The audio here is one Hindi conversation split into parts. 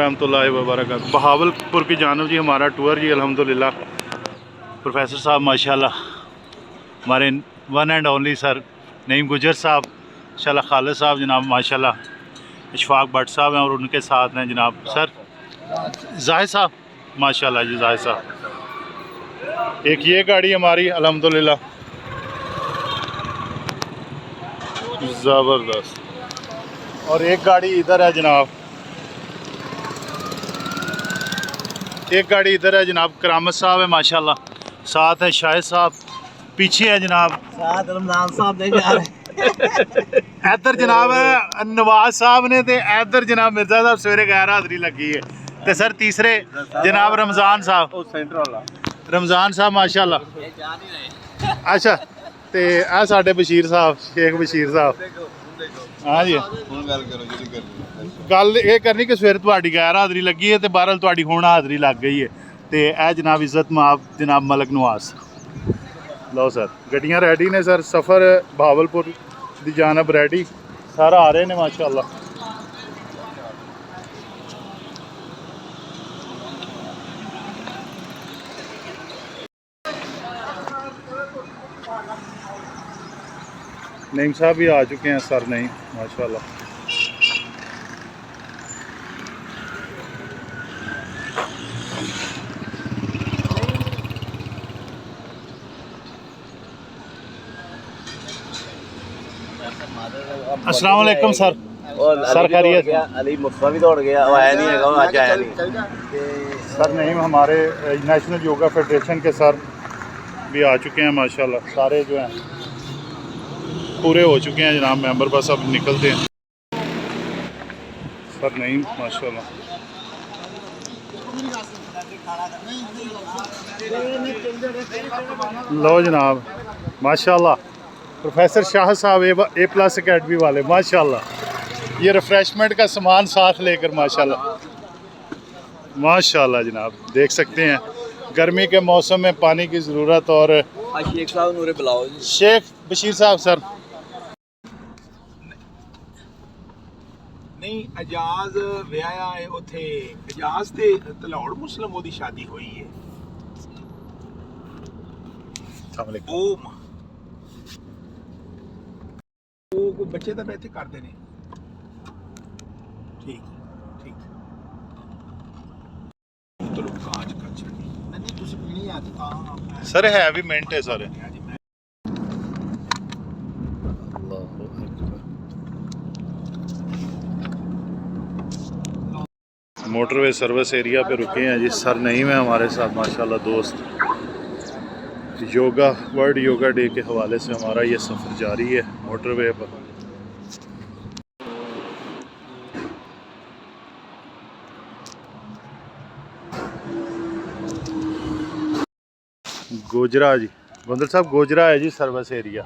वरहमतुल्लाहि वबरकातुहू। बहावलपुर की जानब जी हमारा टूर जी अल्हम्दुलिल्लाह। प्रोफेसर साहब माशाल्लाह, हमारे one and only sir Naeem गुजर साहब, माशाल्लाह खालिद साहब जनाब, माशाल्लाह इशफाक भट्ट साहब हैं और उनके साथ हैं जनाब सर जाहिद साहब, माशाल्लाह जी जाहिद साहब। एक ये गाड़ी हमारी अल्हम्दुलिल्लाह ज़बरदस्त, और एक गाड़ी इधर है जनाब, एक गाड़ी इधर है जनाब, करामत साहब है माशाल्लाह, साथ है शाहिद साहब, पीछे है जनाब साथ रमजान साहब नहीं जा रहे इधर जनाब नवाज साहब ने, तो इधर जनाब मिर्जा साहब सवेरे गैर हाज़री लगी है, तो सर तीसरे जनाब रमज़ान साहब, रमज़ान साहब माशाल्लाह। अच्छा, तो आ साडे बशीर साहब, शेख बशीर साहब। हाँ जी, गल ये करनी कि सवेरे तुहाडी गैर हाज़री लगी है, तो बहरहाल तुहाडी हुण हाज़री लग गई है, तो यह जनाब इज़्ज़त माब जनाब मलक नवाज। लो सर गड्डियाँ रेडी ने सर, सफ़र बहावलपुर की जानब रेडी, सारा आ रहे हैं माशाल्लाह। नईम साहब भी आ चुके हैं सर, नहीं माशाल्लाह। अस्सलाम वालेकुम सर। सर खैरियत? अली मुस्तफा भी दौड़ गया, आया नहीं है, आज आया नहीं सर नहीं, हमारे नेशनल योगा फेडरेशन के सर भी आ चुके हैं माशाल्लाह, सारे जो हैं पूरे हो चुके हैं जनाब मेंबर, बस अब निकलते हैं। सर नहीं माशाल्लाह, लो जनाब माशाल्लाह, प्रोफेसर शाह साहब A+ अकेडमी वाले माशाल्लाह, ये रिफ़्रेशमेंट का सामान साथ लेकर माशाल्लाह, माशाल्लाह जनाब देख सकते हैं गर्मी के मौसम में पानी की ज़रूरत। और शेख साहब नूरे बुलाओ जी, शेख बशीर साहब सर। नहीं एजाज व्याया है उथे, एजाज ते तलौड़ मुस्लिम ओदी शादी हुई है। वो कोई बच्चे तो बैठे करते ने। ठीक ठीक तो लोग कांच का छड़ी नहीं तुझे पीनी आती हां सर है भी मिनट है सर। मोटरवे सर्विस एरिया पे रुके हैं जी, सर नहीं है हमारे साथ माशाल्लाह दोस्त। योगा वर्ल्ड योगा डे के हवाले से हमारा ये सफ़र जारी है मोटरवे पर। गोजरा जी, गोंदल साहब गोजरा है जी सर्विस एरिया,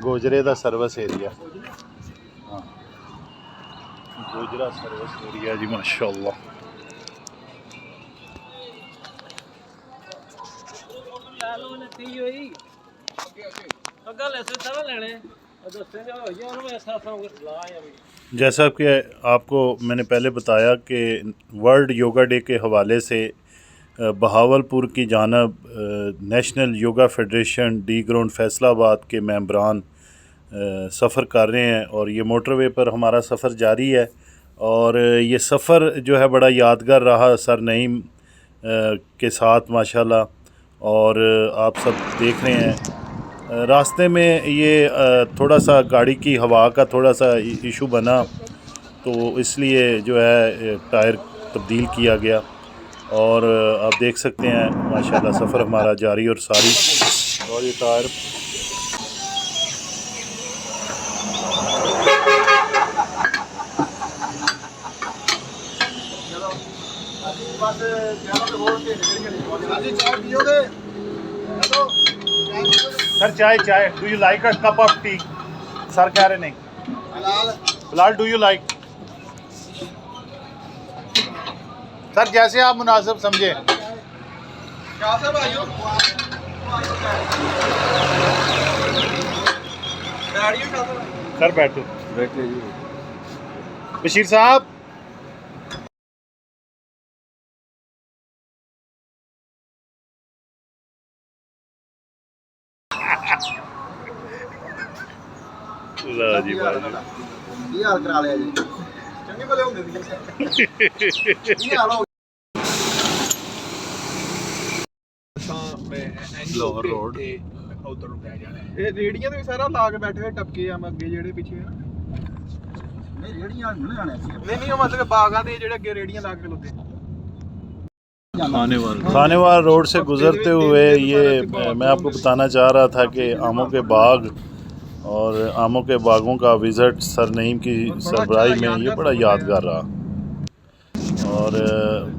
गोजरे का सर्विस एरिया, हाँ गोजरा सर्विस एरिया जी माशाल्लाह। जैसा कि आपको मैंने पहले बताया कि वर्ल्ड योगा डे के हवाले से बहावलपुर की जानब national yoga federation D ground Faisalabad के मेंबरान सफ़र कर रहे हैं, और ये मोटरवे पर हमारा सफ़र जारी है। और ये सफ़र जो है बड़ा यादगार रहा सर नईम के साथ माशाल्लाह। और आप सब देख रहे हैं रास्ते में ये थोड़ा सा गाड़ी की हवा का थोड़ा सा इशू बना, तो इसलिए जो है टायर तब्दील किया गया। और आप देख सकते हैं माशाल्लाह सफ़र हमारा जारी और सारी। और ये टायर सर चाय चाय do you like a cup of T? Sir कह रहे नहीं। फिलहाल डू यू लाइक? सर जैसे आप मुनासिब समझे। सर बैठो, बशीर साहब जी वाह ਕੀ ਹਾਲ ਕਰਾ ਲਿਆ ਜੀ ਚੰਗੇ ਭਲੇ ਹੁੰਦੇ ਸੀ ਕੀ ਹਾਲ ਹੋ ਲਾਹੌਰ ਰੋਡ ਤੇ ਉਧਰ ਨੂੰ ਪੈ ਜਾਣਾ ਇਹ ਰੇੜੀਆਂ ਤੇ ਵੀ ਸਾਰਾ ਲਾ ਕੇ ਬੈਠੇ ਹੋਏ ਟਪਕੇ ਆ ਅੱਗੇ ਜਿਹੜੇ ਪਿੱਛੇ ਆ ਨਹੀਂ ਰੇੜੀਆਂ ਨਹੀਂ ਆਣੇ ਸੀ ਨਹੀਂ ਉਹ ਮਤਲਬ ਬਾਗਾਂ ਦੇ ਜਿਹੜੇ ਅੱਗੇ ਰੇੜੀਆਂ ਲਾ ਕੇ ਖਲੋਤੇ खानेवाल रोड से गुज़रते हुए ये मैं आपको बताना चाह रहा था कि आमों के बाग और आमों के बागों का विज़िट सर नईम की सरबराही में ये बड़ा यादगार रहा और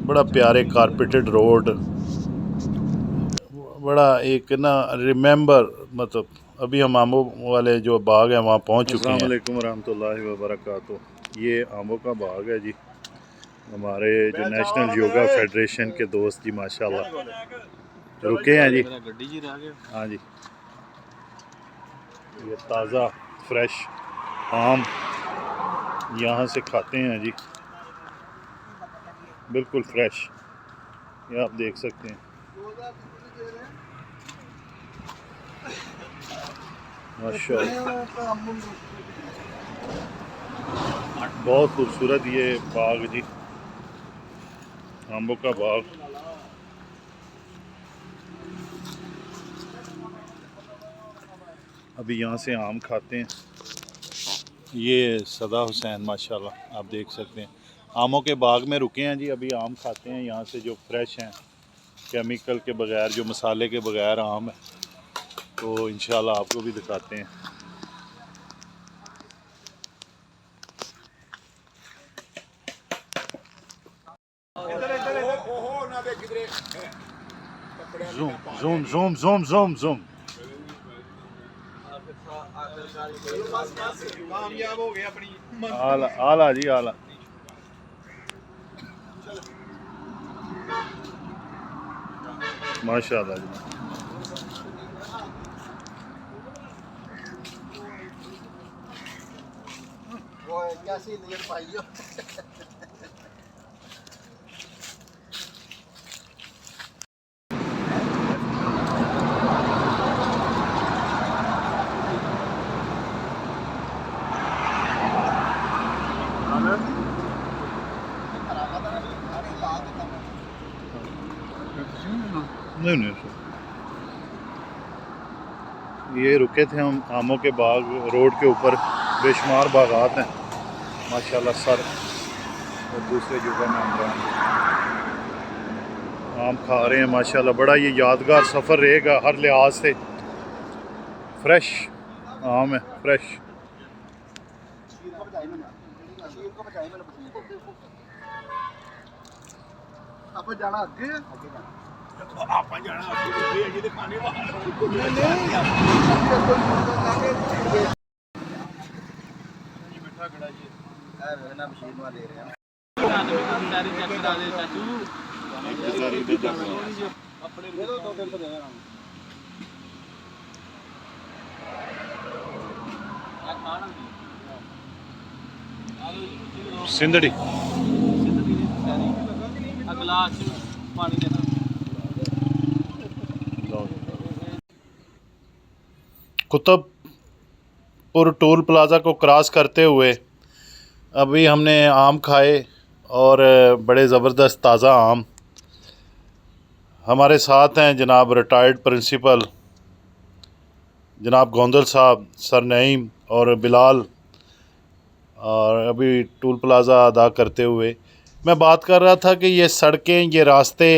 बड़ा प्यारे कारपेटेड रोड बड़ा एक ना रिमेंबर मतलब अभी हम आमों वाले जो बाग हैं वहाँ पहुँच चुके हैं। अस्सलाम वालेकुम रहमतुल्लाहि व बरकातुहू। ये आमों का बाग है जी, हमारे जो नेशनल योगा फेडरेशन के दोस्त जी माशाल्लाह रुके हैं जी। हाँ जी, ये ताज़ा फ्रेश आम यहाँ से खाते हैं जी, बिल्कुल फ्रेश, ये आप देख सकते हैं। माशाल्लाह बहुत खूबसूरत ये बाग जी, आमों का बाग। अभी यहाँ से आम खाते हैं। ये सदा हुसैन माशाल्लाह आप देख सकते हैं, आमों के बाग में रुके हैं जी। अभी आम खाते हैं यहाँ से जो फ्रेश हैं, केमिकल के बगैर, जो मसाले के बगैर आम है, तो इंशाल्लाह आपको भी दिखाते हैं। Zoom, zoom, zoom, zoom, zoom, zoom. ਕਾਮਯਾਬ ਹੋ ਗਏ ਆਪਣੀ आला आला जी आला। माशाल्लाह जी। वो कैसी नियत पाई हो नहीं नहीं, ये रुके थे हम आमों के बाग रोड के ऊपर, बेशुमार बागात हैं माशाल्लाह। सर और दूसरे युवा मेंबरान आम खा रहे हैं माशाल्लाह। बड़ा ये यादगार सफ़र रहेगा हर लिहाज से। फ्रेश आम है, फ्रेश। ਆਪਾਂ ਜਾਣਾ ਅੱਗੇ ਆਪਾਂ ਜਾਣਾ ਅੱਗੇ ਅਜੇ ਤੇ ਖਾਣੇ ਬਾਹਰ ਮਿੱਠਾ ਗੜਾ ਜੀ ਇਹ ਵੇਖਣਾ ਮਸ਼ੀਨ ਨੂੰ ਦੇ ਰਿਹਾ ਆਪਣੇ ਦੇ ਦੋ 2-3 ਦੇ ਦੇਣਾ सिंधड़ी ਅਗਲਾ ਪਾਣੀ ਦੇਣਾ। कुतुबपुर टोल प्लाज़ा को क्रॉस करते हुए अभी हमने आम खाए और बड़े ज़बरदस्त ताज़ा आम। हमारे साथ हैं जनाब रिटायर्ड प्रिंसिपल जनाब गोंदल साहब, सर नईम और बिलाल, और अभी टोल प्लाज़ा अदा करते हुए मैं बात कर रहा था कि ये सड़कें, ये रास्ते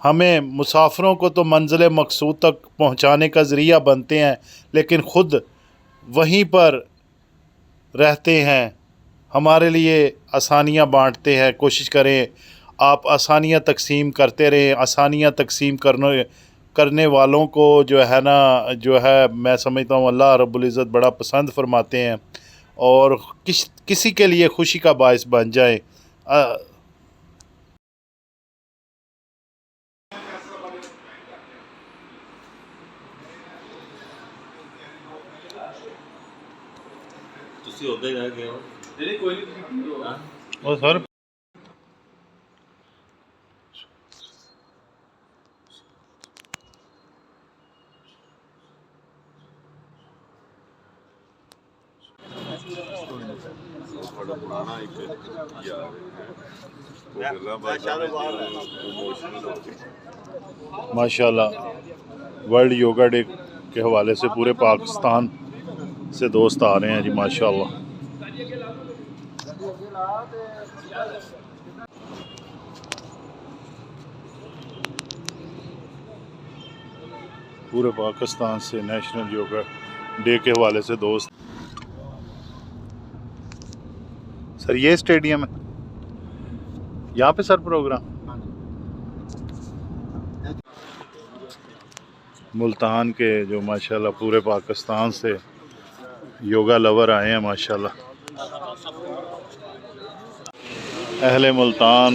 हमें मुसाफिरों को तो मंजिल मकसूद तक पहुंचाने का ज़रिया बनते हैं, लेकिन ख़ुद वहीं पर रहते हैं, हमारे लिए आसानियां बांटते हैं। कोशिश करें आप आसानियां तकसीम करते रहें। आसानियां तकसीम करने वालों को जो है ना, जो है मैं समझता हूँ अल्लाह रब्बुल इज़्ज़त बड़ा पसंद फरमाते हैं और किसी के लिए खुशी का बायस बन जाए। ਤੁਸੀਂ ਉੱਧਰ ਜਾ ਕੇ ਆਓ ਨਹੀਂ ਕੋਈ ਨਹੀਂ ਤੁਸੀਂ ਹਾਂ और सर माशाल्लाह वर्ल्ड योगा डे के हवाले से पूरे पाकिस्तान से दोस्त आ रहे हैं जी माशाल्लाह। पूरे पाकिस्तान से नेशनल योगा डे के हवाले से दोस्त। सर ये स्टेडियम है, यहाँ पे सर प्रोग्राम मुल्तान के जो माशाल्लाह पूरे पाकिस्तान से योगा लवर आए हैं माशाल्लाह। अहले मुल्तान